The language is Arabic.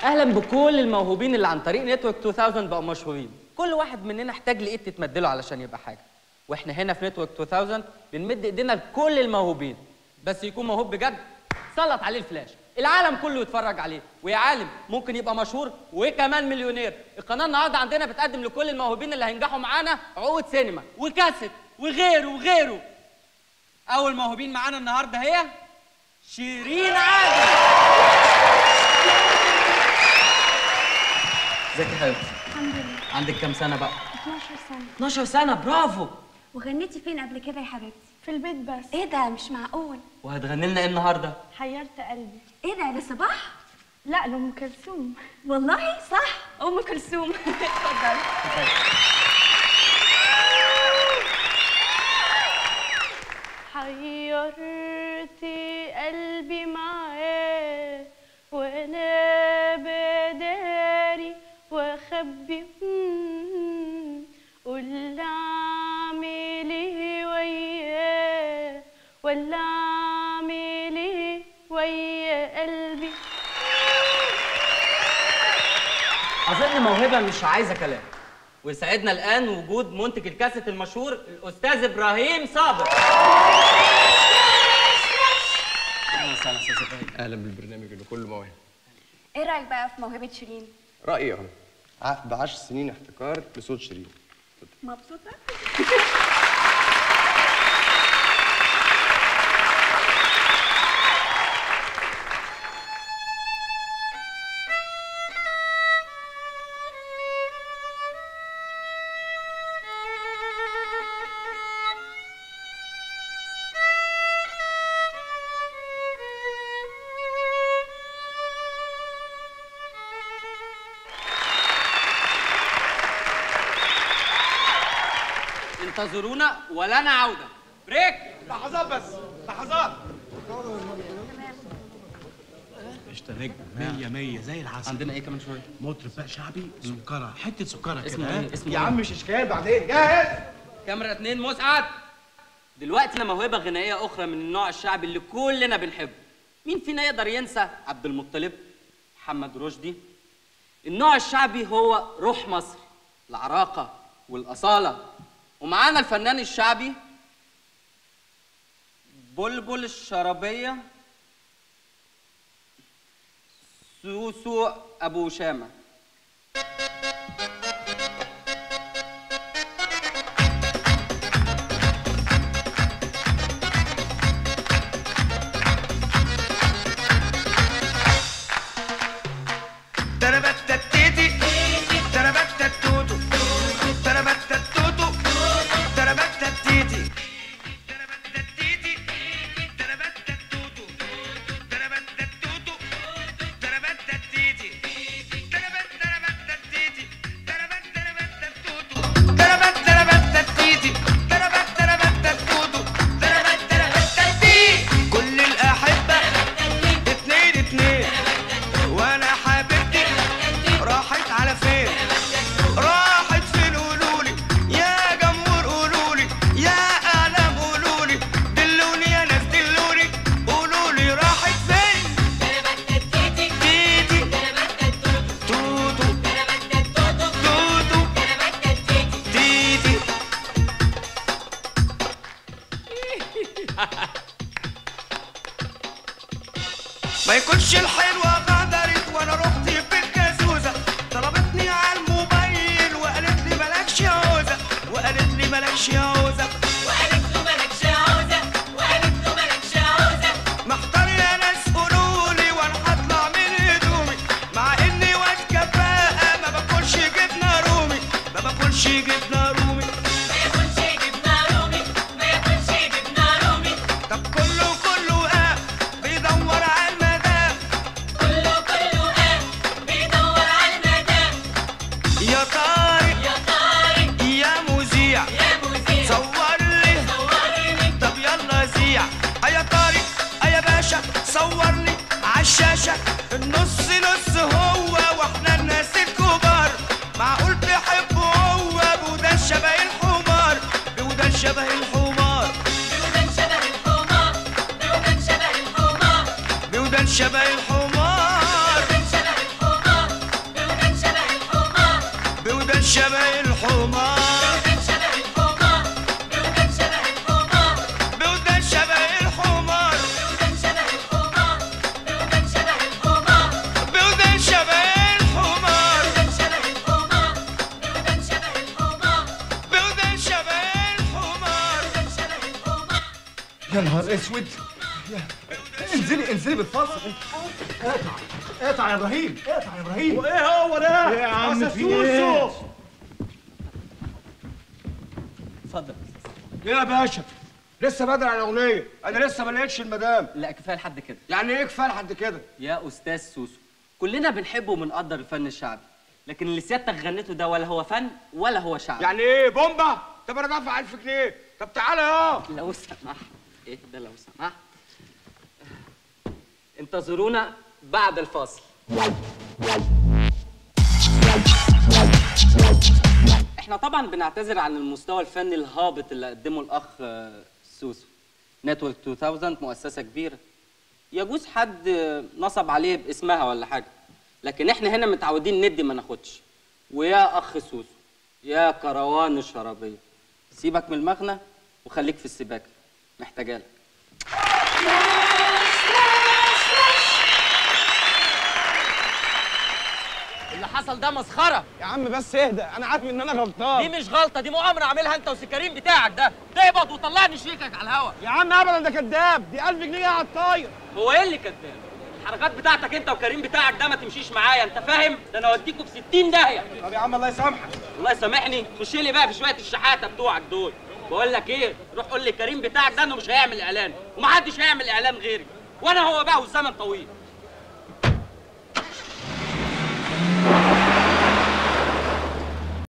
اهلا بكل الموهوبين اللي عن طريق نتورك 2000 بقوا مشهورين. كل واحد مننا احتاج لايد تتمدله علشان يبقى حاجه، واحنا هنا في نتورك 2000 بنمد ايدينا لكل الموهوبين، بس يكون موهوب بجد سلط عليه الفلاش، العالم كله يتفرج عليه، ويا عالم ممكن يبقى مشهور وكمان مليونير. القناه النهارده عندنا بتقدم لكل الموهوبين اللي هينجحوا معانا عقود سينما وكاسيت وغيره وغيره. اول موهوبين معانا النهارده هي شيرين عادل. ازيك يا حبيبتي؟ الحمد لله. عندك كام سنه بقى؟ 12 سنة. 12 سنه، برافو. وغنيتي فين قبل كده يا حبيبتي؟ في البيت بس. ايه ده مش معقول. وهتغني لنا ايه النهارده؟ حيرت قلبي. ايه ده لصباح؟ لا لأم كلثوم. والله صح ام كلثوم. اتفضلي. حيرت قلبي معاه وانا بداري واخبي، قول اعمل ايه وياه ولا اعمل ايه ويا قلبي. اظن موهبه مش عايزه كلام، ويسعدنا الان وجود منتج الكاسيت المشهور الاستاذ ابراهيم صابر. اهلا وسهلا استاذ ابراهيم. اهلا بالبرنامج اللي كله مواهب. ايه رايك بقى في موهبه شيرين؟ رايي اهو عقد 10 سنين احتكار لصوت شيرين. مبسوطه؟ انتظرونا ولنا عودة. بريك. لحظات بس، لحظات. قشطة نجم 100 100 زي العسل. عندنا ايه كمان شوية؟ مطرب بقى شعبي سكرة، حتة سكرة اسمه كده. ايه؟ اسمه يا ايه؟ عم مش اشكال، بعدين جاهز. كاميرا 2 مسعد. دلوقتي لنا موهبة غنائية أخرى من النوع الشعبي اللي كلنا بنحبه. مين فينا يقدر ينسى عبد المطلب؟ محمد رشدي. النوع الشعبي هو روح مصر، العراقة والأصالة. ومعانا الفنان الشعبي بلبل الشرابية سوسو أبو شامة. ما يكونش الحلوة غدرت وانا رحت في الجازوزة، طلبتني على الموبايل وقالت لي مالكش عوزة، وقالت لي مالكش عوزة، وقالت له مالكش عوزة، وقالت له مالكش عوزة. محتار يا ناس قولولي وانا هطلع من هدومي، مع اني واد كفاءة ما باكلش جبنة رومي، ما باكلش جبنة رومي، ما ياكلش جبنة رومي، ما ياكلش جبنة رومي. طب كله بيدور على المدام، كله بيدور على المدام. يا طارق يا طارق يا مذيع يا مذيع، صورني طب يلا زيع. يا طارق يا باشا صورني عالشاشة، النص نص هو واحنا الناس الكبار، معقول تحبه هو بودان شبه الحمار، بودان شبه الحمار، بودان شبه الحمار، بودان شبه الحمار، بودان شبه الحمار، بودان شبه الحمار. شبه الحمار بودان شبه الحمار بودان شبه الحمار بودان شبه الحمار. يا نهار اسود. انزلي بالفصل. اقطع يا ابراهيم، اقطع يا ابراهيم. وايه هو ده؟ ايه يا عم في ايه؟ اتفضل. ايه يا باشا؟ لسه بدري على الاغنيه، انا لسه ما لقيتش المدام. لا كفايه لحد كده. يعني ايه كفايه لحد كده؟ يا استاذ سوسو، كلنا بنحبه وبنقدر الفن الشعبي، لكن اللي سيادتك غنيته ده ولا هو فن ولا هو شعبي. يعني ايه بومبا؟ طب انا دافع 1000 جنيه. طب تعالى يا لو سمحت. ايه ده لو سمحت؟ انتظرونا بعد الفاصل. احنا طبعا بنعتذر عن المستوى الفني الهابط اللي قدمه الاخ سوسو. نتورك 2000 مؤسسه كبيره، يجوز حد نصب عليه باسمها ولا حاجه، لكن احنا هنا متعودين ندي ما ناخدش. ويا اخ سوسو يا كروان الشرابيه، سيبك من المغنى وخليك في السباكه، محتاجالك. اللي حصل ده مسخره يا عم بس اهدى، انا عارف ان انا غلطان. دي مش غلطه، دي مؤامره عاملها انت والسكرين بتاعك ده. تقبض وطلعني شريكك على الهوا. يا عم ابدا ده كداب، دي 1000 جنيه على الطاير. هو ايه اللي كداب؟ الحركات بتاعتك انت وكريم بتاعك ده ما تمشيش معايا، انت فاهم؟ ده انا اوديكوا في 60 داهيه. طب يا عم الله يسامحك. الله يسامحني، خش لي بقى في شويه الشحاته بتوعك دول. بقول لك ايه، روح قول لي كريم بتاعك ده انه مش هيعمل اعلان، ومحدش هيعمل اعلان غيري، وانا هو بقى والزمن طويل.